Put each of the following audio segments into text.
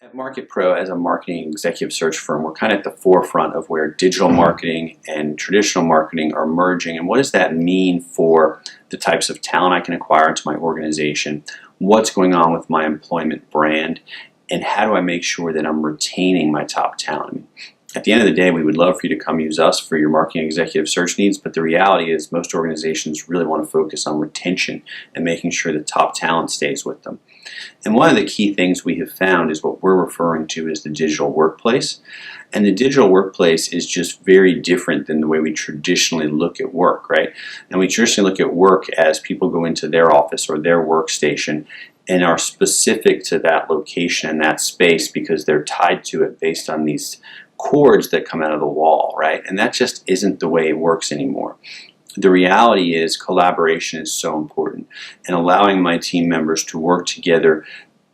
At MarketPro, as a marketing executive search firm, we're kind of at the forefront of where digital marketing and traditional marketing are merging. And what does that mean for the types of talent I can acquire into my organization? What's going on with my employment brand? And how do I make sure that I'm retaining my top talent? At the end of the day, we would love for you to come use us for your marketing executive search needs, but the reality is most organizations really want to focus on retention and making sure the top talent stays with them. And one of the key things we have found is what we're referring to as the digital workplace. And the digital workplace is just very different than the way we traditionally look at work, right? And we traditionally look at work as people go into their office or their workstation and are specific to that location and that space because they're tied to it based on these cords that come out of the wall, right? And that just isn't the way it works anymore. The reality is collaboration is so important, and allowing my team members to work together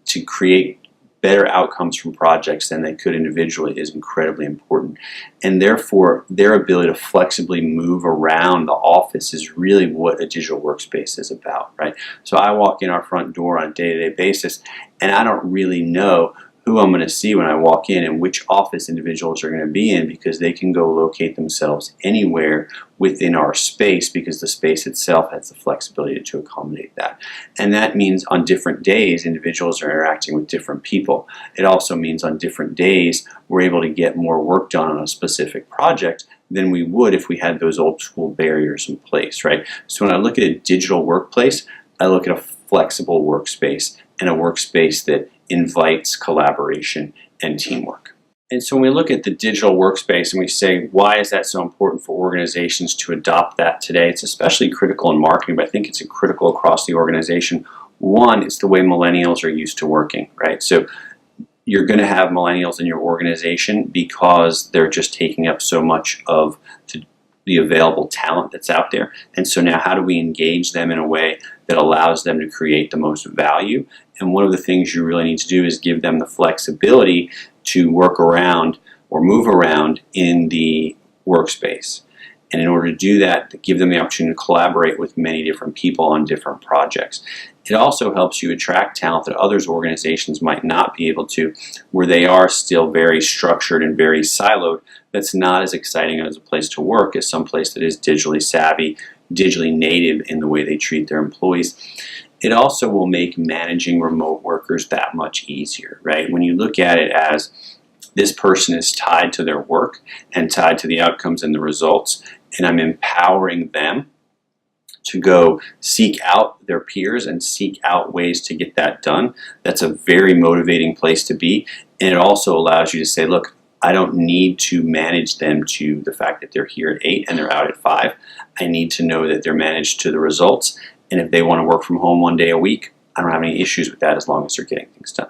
to create better outcomes from projects than they could individually is incredibly important. And therefore, their ability to flexibly move around the office is really what a digital workspace is about, right? So I walk in our front door on a day-to-day basis, and I don't really know who I'm going to see when I walk in and which office individuals are going to be in, because they can go locate themselves anywhere within our space because the space itself has the flexibility to accommodate that. And that means on different days individuals are interacting with different people. It also means on different days we're able to get more work done on a specific project than we would if we had those old school barriers in place, right? So when I look at a digital workplace, I look at a flexible workspace and a workspace that invites collaboration and teamwork. And so when we look at the digital workspace and we say, why is that so important for organizations to adopt that today? It's especially critical in marketing, but I think it's critical across the organization. One, it's the way millennials are used to working, right? So you're going to have millennials in your organization because they're just taking up so much of the available talent that's out there. And so now how do we engage them in a way that allows them to create the most value? And one of the things you really need to do is give them the flexibility to work around or move around in the workspace. And in order to do that, give them the opportunity to collaborate with many different people on different projects. It also helps you attract talent that others organizations might not be able to, where they are still very structured and very siloed. That's not as exciting as a place to work as some place that is digitally savvy, digitally native in the way they treat their employees. It also will make managing remote workers that much easier, right? When you look at it as this person is tied to their work and tied to the outcomes and the results, and I'm empowering them to go seek out their peers and seek out ways to get that done. That's a very motivating place to be. And it also allows you to say, look, I don't need to manage them to the fact that they're here at 8 and they're out at 5. I need to know that they're managed to the results. And if they want to work from home one day a week, I don't have any issues with that as long as they're getting things done.